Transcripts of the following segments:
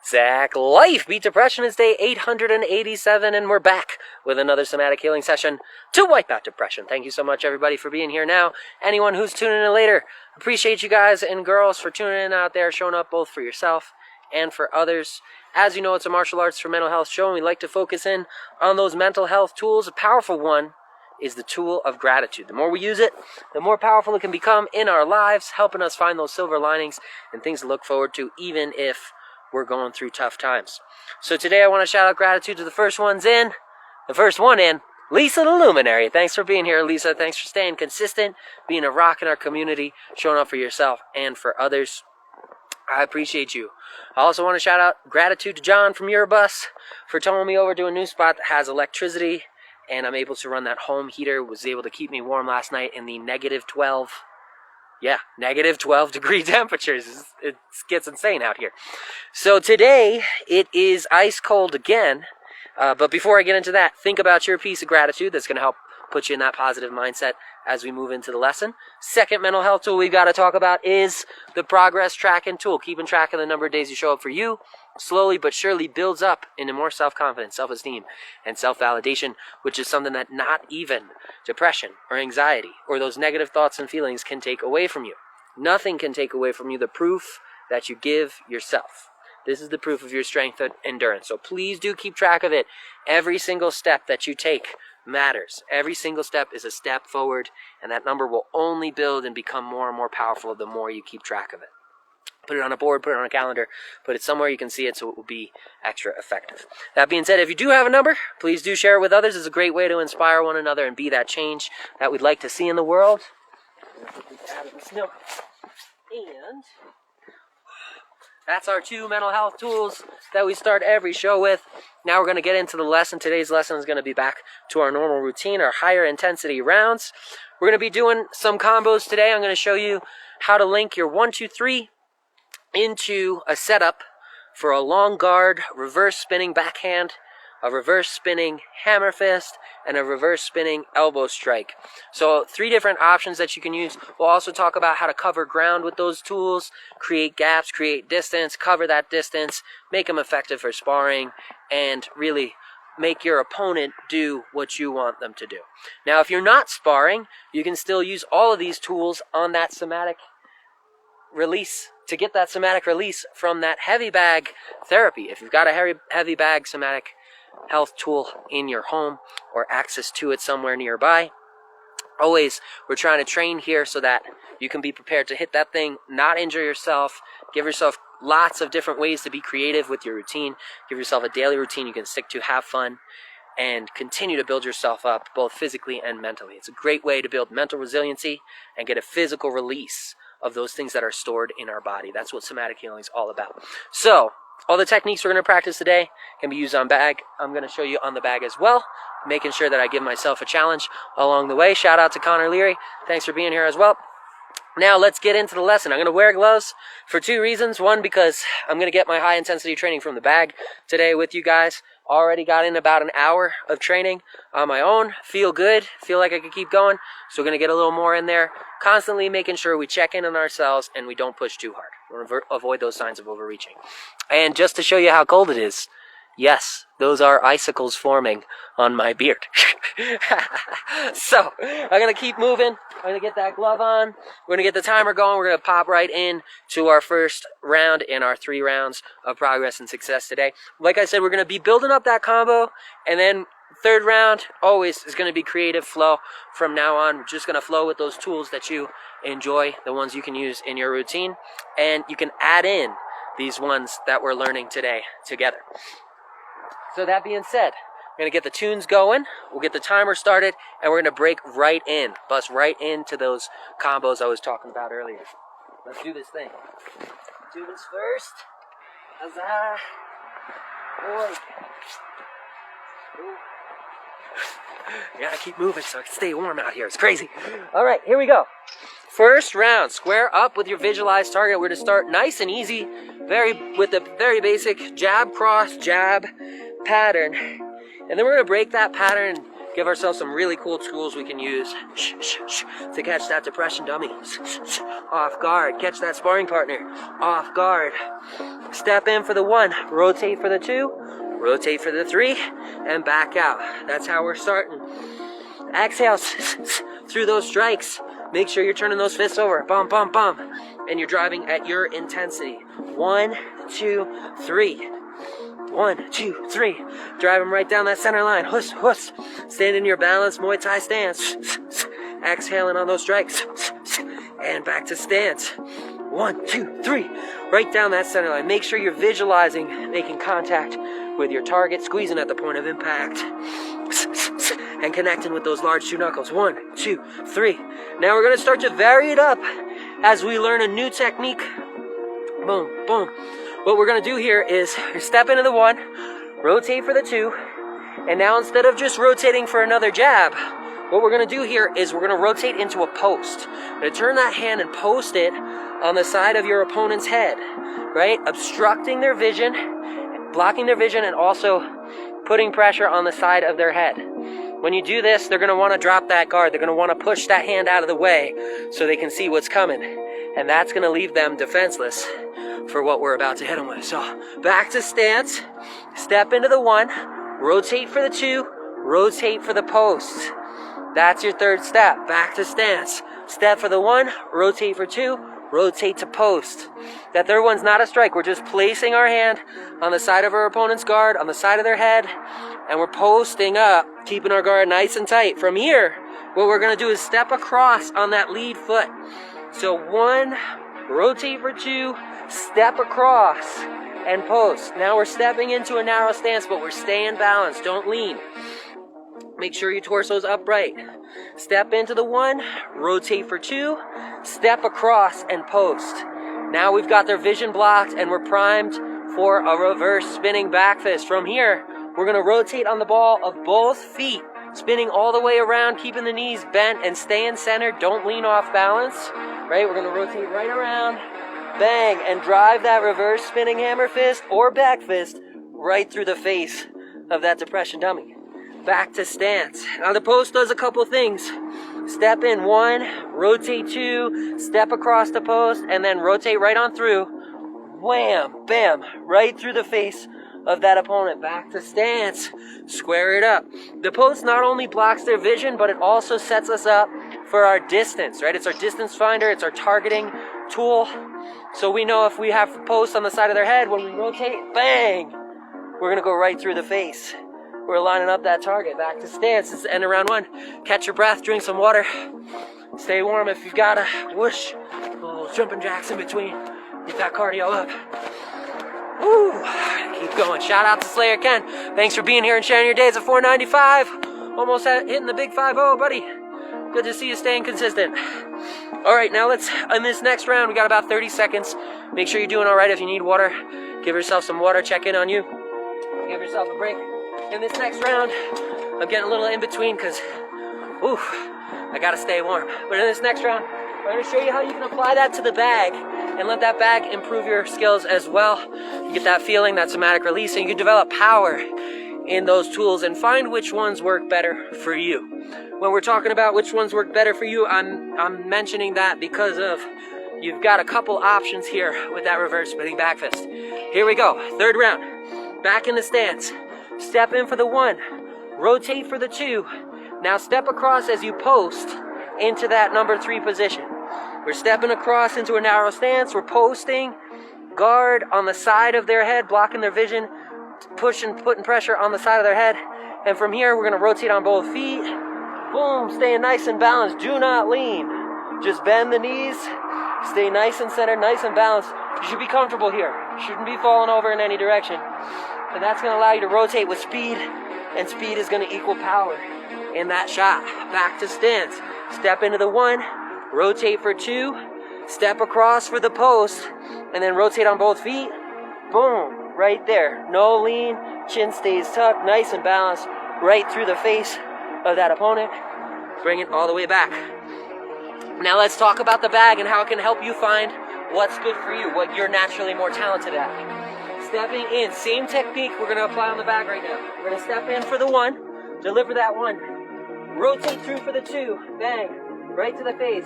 Zach Life Beat Depression is day 887, and we're back with another somatic healing session to wipe out depression. Thank you so much, everybody, for being here now. Anyone who's tuning in later, appreciate you guys and girls for tuning in out there, showing up both for yourself and for others. As you know, it's a martial arts for mental health show, and we like to focus in on those mental health tools. A powerful one is the tool of gratitude. The more we use it, the more powerful it can become in our lives, helping us find those silver linings and things to look forward to, even if we're going through tough times. So today I want to shout out gratitude to the first one in, Lisa the Luminary. Thanks for being here, Lisa. Thanks for staying consistent, being a rock in our community, showing up for yourself and for others. I appreciate you. I also want to shout out gratitude to John from Eurobus for towing me over to a new spot that has electricity, and I'm able to run that home heater. Was able to keep me warm last night in the negative 12 degree temperatures. It gets insane out here. So today, it is ice cold again. But before I get into that, think about your piece of gratitude that's going to help put you in that positive mindset as we move into the lesson. Second mental health tool we've got to talk about is the progress tracking tool. Keeping track of the number of days you show up for you slowly but surely builds up into more self-confidence, self-esteem, and self-validation, which is something that not even depression or anxiety or those negative thoughts and feelings can take away from you. Nothing can take away from you the proof that you give yourself. This is the proof of your strength and endurance. So please do keep track of it. Every single step that you take matters. Every single step is a step forward, and that number will only build and become more and more powerful the more you keep track of it. Put it on a board, put it on a calendar, put it somewhere you can see it so it will be extra effective. That being said, if you do have a number, please do share it with others. It's a great way to inspire one another and be that change that we'd like to see in the world. And that's our two mental health tools that we start every show with. Now we're going to get into the lesson. Today's lesson is going to be back to our normal routine, our higher intensity rounds. We're going to be doing some combos today. I'm going to show you how to link your 1, 2, 3 into a setup for a long guard, reverse spinning backhand, a reverse spinning hammer fist, and a reverse spinning elbow strike. So 3 different options that you can use. We'll also talk about how to cover ground with those tools, create gaps, create distance, cover that distance, make them effective for sparring, and really make your opponent do what you want them to do. Now, if you're not sparring, you can still use all of these tools on that somatic release to get that somatic release from that heavy bag therapy. If you've got a heavy bag somatic health tool in your home or access to it somewhere nearby, always we're trying to train here so that you can be prepared to hit that thing, not injure yourself, give yourself lots of different ways to be creative with your routine, give yourself a daily routine you can stick to, have fun, and continue to build yourself up both physically and mentally. It's a great way to build mental resiliency and get a physical release of those things that are stored in our body. That's what somatic healing is all about. So, all the techniques we're going to practice today can be used on bag. I'm going to show you on the bag as well, making sure that I give myself a challenge along the way. Shout out to Connor Leary. Thanks for being here as well. Now let's get into the lesson. I'm going to wear gloves for 2 reasons. One, because I'm going to get my high intensity training from the bag today with you guys. Already got in about an hour of training on my own. Feel good. Feel like I could keep going. So we're going to get a little more in there. Constantly making sure we check in on ourselves and we don't push too hard. We're going to avoid those signs of overreaching. And just to show you how cold it is, yes, those are icicles forming on my beard. So, I'm going to keep moving. I'm going to get that glove on. We're going to get the timer going. We're going to pop right in to our first round in our 3 rounds of progress and success today. Like I said, we're going to be building up that combo, and then 3rd round always is going to be creative flow from now on. We're just going to flow with those tools that you enjoy, the ones you can use in your routine, and you can add in these ones that we're learning today together. So that being said, we're going to get the tunes going, we'll get the timer started, and we're going to break right in, bust right into those combos I was talking about earlier. Let's do this thing. Do this first. Huzzah. Boy. Ooh. You gotta keep moving so I can stay warm out here. It's crazy. All right, here we go. First round, square up with your visualized target. We're going to start nice and easy, with a very basic jab, cross, jab pattern. And then we're going to break that pattern give ourselves some really cool tools we can use to catch that depression dummy. Off guard. Catch that sparring partner. Off guard. Step in for the 1, rotate for the 2, rotate for the 3, and back out. That's how we're starting. Exhale through those strikes. Make sure you're turning those fists over. Bum, bum, bum. And you're driving at your intensity. 1, 2, 3. 1, 2, 3. Drive them right down that center line. Huss, huss. Stand in your balanced Muay Thai stance. Exhaling on those strikes. And back to stance. 1, 2, 3. Right down that center line. Make sure you're visualizing making contact with your target, squeezing at the point of impact. And connecting with those large 2 knuckles. 1, 2, 3. Now we're going to start to vary it up as we learn a new technique. Boom, boom. What we're going to do here is step into the 1, rotate for the 2, and now instead of just rotating for another jab, what we're going to do here is we're going to rotate into a post. We're going to turn that hand and post it on the side of your opponent's head, right? Obstructing their vision, blocking their vision, and also putting pressure on the side of their head. When you do this, they're going to want to drop that guard. They're going to want to push that hand out of the way so they can see what's coming. And that's going to leave them defenseless for what we're about to hit them with. So back to stance, step into the 1, rotate for the 2, rotate for the post. That's your 3rd step. Back to stance. Step for the 1, rotate for 2, rotate to post. That 3rd one's not a strike. We're just placing our hand on the side of our opponent's guard, on the side of their head, and we're posting up, keeping our guard nice and tight. From here, what we're going to do is step across on that lead foot. So 1, rotate for 2, step across, and post. Now we're stepping into a narrow stance, but we're staying balanced. Don't lean. Make sure your torso's upright. Step into the 1, rotate for 2, step across, and post. Now we've got their vision blocked, and we're primed for a reverse spinning back fist. From here, we're going to rotate on the ball of both feet, spinning all the way around, keeping the knees bent, and staying centered. Don't lean off balance. Right? We're going to rotate right around, bang, and drive that reverse spinning hammer fist or back fist right through the face of that depression dummy. Back to stance. Now the post does a couple things. Step in 1, rotate 2, step across the post, and then rotate right on through. Wham, bam, right through the face of that opponent. Back to stance. Square it up. The post not only blocks their vision, but it also sets us up for our distance, right? It's our distance finder. It's our targeting tool. So we know if we have the post on the side of their head, when we rotate, bang, we're going to go right through the face. We're lining up that target. Back to stance. It's the end of round 1. Catch your breath. Drink some water. Stay warm if you've got a whoosh. Little jumping jacks in between. Get that cardio up. Woo. Keep going. Shout out to Slayer Ken. Thanks for being here and sharing your days at 495. Almost hitting the big 5-0, buddy. Good to see you staying consistent. All right, now let's, in this next round, we got about 30 seconds. Make sure you're doing all right. If you need water, give yourself some water. Check in on you. Give yourself a break. In this next round, I'm getting a little in between because, I got to stay warm. But in this next round, I'm going to show you how you can apply that to the bag and let that bag improve your skills as well. You get that feeling, that somatic release, and you can develop power in those tools and find which ones work better for you. When we're talking about which ones work better for you, I'm mentioning that because of you've got a couple options here with that reverse spinning back fist. Here we go. 3rd round. Back in the stance. Step in for the 1. Rotate for the 2. Now step across as you post into that number 3 position. We're stepping across into a narrow stance. We're posting. Guard on the side of their head, blocking their vision. Putting pressure on the side of their head. And from here, we're going to rotate on both feet. Boom, staying nice and balanced. Do not lean. Just bend the knees. Stay nice and centered, nice and balanced. You should be comfortable here. You shouldn't be falling over in any direction. And that's going to allow you to rotate with speed. And speed is going to equal power in that shot. Back to stance. Step into the 1. Rotate for 2. Step across for the post. And then rotate on both feet. Boom. Right there. No lean. Chin stays tucked. Nice and balanced. Right through the face of that opponent. Bring it all the way back. Now let's talk about the bag and how it can help you find what's good for you, what you're naturally more talented at. Stepping in, same technique we're going to apply on the bag right now. We're going to step in for the 1, deliver that 1, rotate through for the 2, bang, right to the face.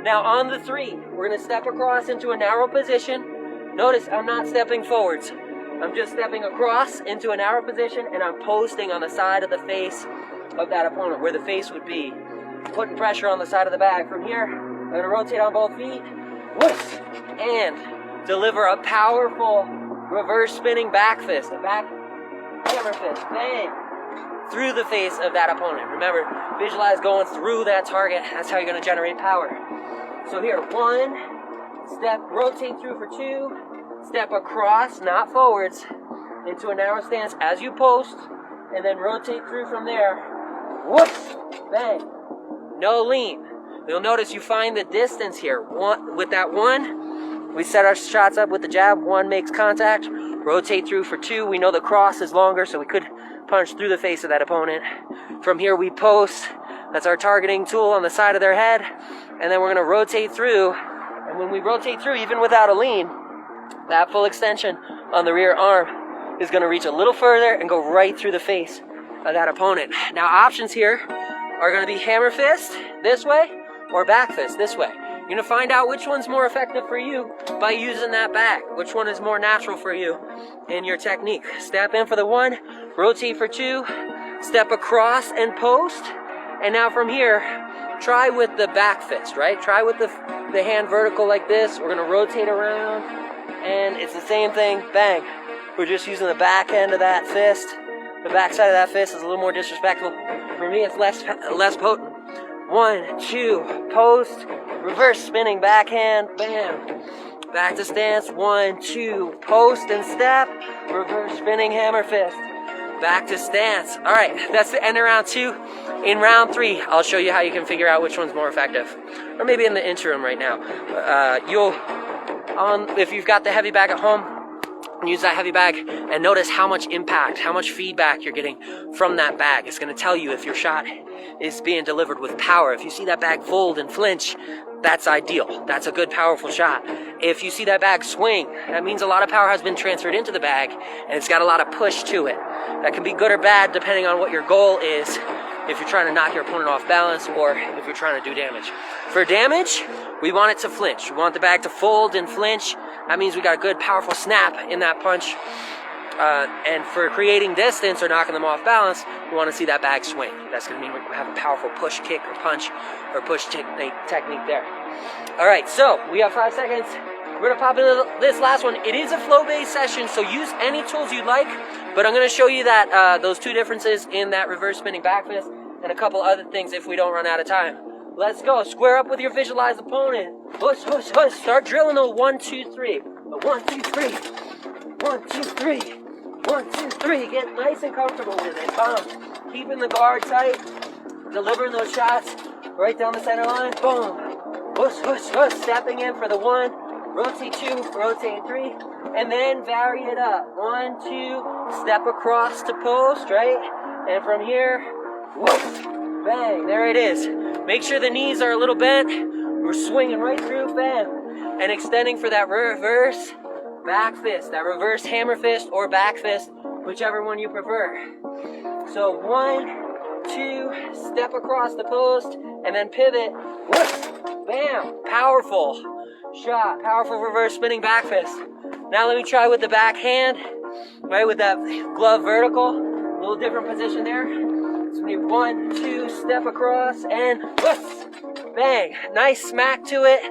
Now on the 3, we're gonna step across into a narrow position. Notice I'm not stepping forwards. I'm just stepping across into a narrow position and I'm posting on the side of the face of that opponent, where the face would be. Putting pressure on the side of the bag. From here, I'm gonna rotate on both feet, whoosh, and deliver a powerful reverse spinning back fist, a back hammer fist, bang, through the face of that opponent. Remember, visualize going through that target. That's how you're gonna generate power. So here, 1, step, rotate through for 2, step across, not forwards, into a narrow stance as you post, and then rotate through from there, whoosh, bang, no lean. You'll notice you find the distance here. With that 1, we set our shots up with the jab, 1 makes contact, rotate through for 2, we know the cross is longer, so we could punch through the face of that opponent. From here we post, that's our targeting tool on the side of their head, and then we're gonna rotate through, and when we rotate through, even without a lean, that full extension on the rear arm is gonna reach a little further and go right through the face of that opponent. Now options here are gonna be hammer fist this way or back fist this way. You're gonna find out which one's more effective for you by using that bag, which one is more natural for you in your technique. Step in for the 1, rotate for 2, step across and post, and now from here, try with the back fist, right? Try with the hand vertical like this. We're gonna rotate around, and it's the same thing, bang. We're just using the back end of that fist. The back side of that fist is a little more disrespectful. For me, it's less potent. 1, 2, post, reverse spinning backhand, bam. Back to stance, 1, 2, post and step, reverse spinning hammer fist. Back to stance. All right, that's the end of round 2. In round 3, I'll show you how you can figure out which one's more effective. Or maybe in the interim right now. If you've got the heavy bag at home, use that heavy bag and notice how much impact, how much feedback you're getting from that bag. It's going to tell you if your shot is being delivered with power. If you see that bag fold and flinch, that's ideal. That's a good, powerful shot. If you see that bag swing, that means a lot of power has been transferred into the bag and it's got a lot of push to it. That can be good or bad depending on what your goal is. If you're trying to knock your opponent off balance or if you're trying to do damage. For damage, we want it to flinch. We want the bag to fold and flinch. That means we got a good, powerful snap in that punch. And for creating distance or knocking them off balance, we want to see that bag swing. That's going to mean we have a powerful push, kick, or punch, or push technique there. All right, so we have 5 seconds. We're going to pop into this last one. It is a flow-based session, so use any tools you'd like, but I'm going to show you that those 2 differences in that reverse spinning back fist and a couple other things if we don't run out of time. Let's go. Square up with your visualized opponent. Push, push, push. Start drilling the 1, 2, 3. 1, 2, 3. 1, 2, 3. 1, 2, 3. Get nice and comfortable with it. Boom. Keeping the guard tight. Delivering those shots right down the center line. Boom. Push, push, push. Stepping in for the 1. Rotate 2. Rotate 3. And then vary it up. 1, 2. Step across to post, right? And from here, whoosh. Bang. There it is. Make sure the knees are a little bent. We're swinging right through, bam. And extending for that reverse back fist, that reverse hammer fist or back fist, whichever one you prefer. So 1, 2, step across the post, and then pivot. Whoosh, bam. Powerful shot, powerful reverse spinning back fist. Now let me try with the back hand, right, with that glove vertical. A little different position there. So we need 1, 2, step across, and whoosh, bang. Nice smack to it.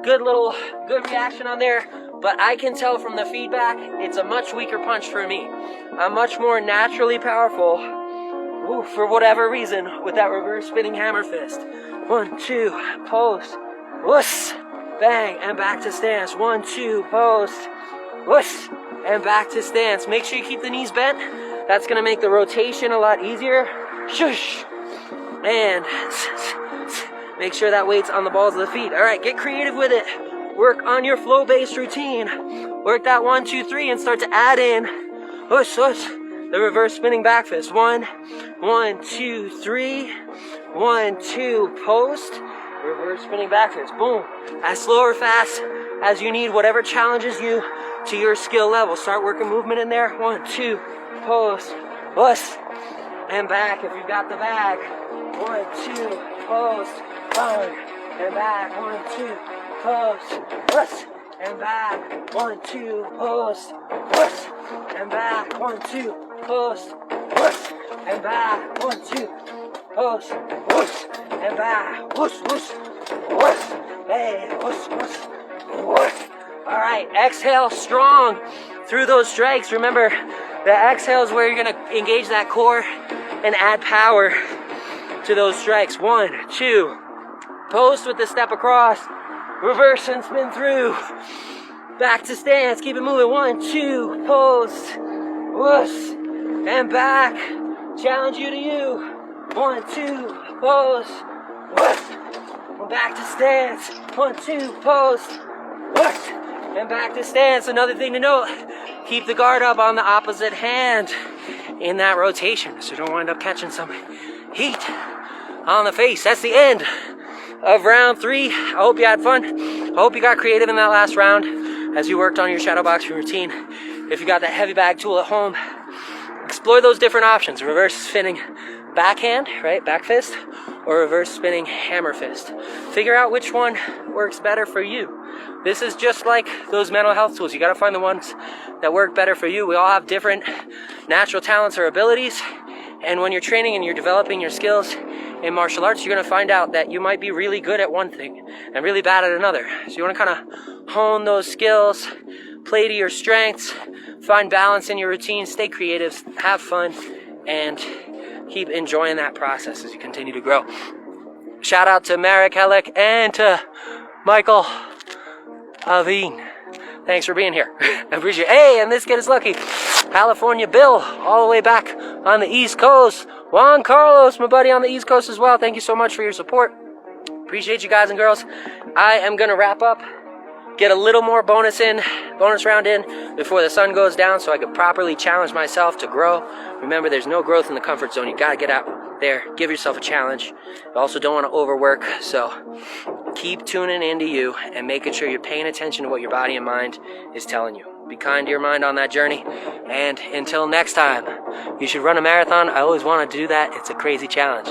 Good reaction on there. But I can tell from the feedback, it's a much weaker punch for me. I'm much more naturally powerful, for whatever reason, with that reverse spinning hammer fist. 1, 2, post, whoosh, bang, and back to stance. 1, 2, post, whoosh, and back to stance. Make sure you keep the knees bent. That's gonna make the rotation a lot easier. Shush, and make sure that weight's on the balls of the feet. All right, get creative with it. Work on your flow-based routine. Work that 1, 2, 3 and start to add in, whoosh, whoosh, the reverse spinning back fist. 1, 2, 3, 1, 2, post, reverse spinning back fist. Boom. As slow or fast as you need, whatever challenges you to your skill level. Start working movement in there. 1, 2, post, whoosh, and back if you've got the bag. 1, 2, post, forward, and back. 1, 2, post, push, and back. 1, 2, post, push, and back. 1, 2, post, push, and back. 1, 2, post, push, and back. Whoosh, whoosh, whoosh. Hey, whoosh, whoosh, whoosh. All right, exhale strong through those strikes. Remember, the exhale is where you're gonna engage that core and add power to those strikes. 1, 2, post with the step across, reverse and spin through, back to stance, keep it moving. 1, 2, post, whoosh, and back, challenge you to you. 1, 2, post, whoosh, back to stance. 1, 2, post, whoosh, and back to stance. Another thing to note, keep the guard up on the opposite hand in that rotation so you don't wind up catching some heat on the face. That's the end of round 3. I hope you had fun. I hope you got creative in that last round as you worked on your shadow boxing routine. If you got that heavy bag tool at home, explore those different options. Reverse spinning backhand, right, back fist, or reverse spinning hammer fist. Figure out which one works better for you. This is just like those mental health tools. You got to find the ones that work better for you. We all have different natural talents or abilities, and when you're training and you're developing your skills in martial arts, you're going to find out that you might be really good at one thing and really bad at another. So you want to kind of hone those skills, play to your strengths, find balance in your routine, stay creative, have fun, and keep enjoying that process as you continue to grow. Shout out to Marek Hellick and to Michael Aveen. Thanks for being here. I appreciate it. Hey, and this kid is lucky. California Bill, all the way back on the East Coast. Juan Carlos, my buddy on the East Coast as well. Thank you so much for your support. Appreciate you guys and girls. I am going to wrap up, get a little more bonus round in before the sun goes down so I could properly challenge myself to grow. Remember, there's no growth in the comfort zone. You got to get out there, give yourself a challenge. You also don't want to overwork, so keep tuning into you and making sure you're paying attention to what your body and mind is telling you. Be kind to your mind on that journey. And until next time, you should run a marathon. I always wanted to do that. It's a crazy challenge.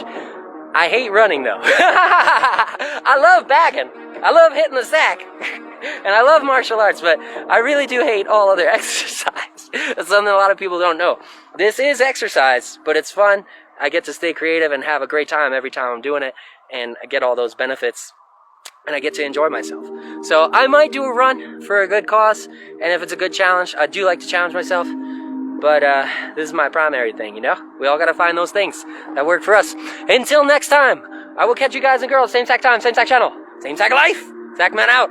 I hate running, though. I love bagging. I love hitting the sack. And I love martial arts, but I really do hate all other exercise. That's something a lot of people don't know. This is exercise, but it's fun. I get to stay creative and have a great time every time I'm doing it, and I get all those benefits, and I get to enjoy myself. So I might do a run for a good cause, and if it's a good challenge, I do like to challenge myself, but this is my primary thing, you know? We all gotta find those things that work for us. Until next time, I will catch you guys and girls, same sack time, same sack channel, same sack life, sack man out.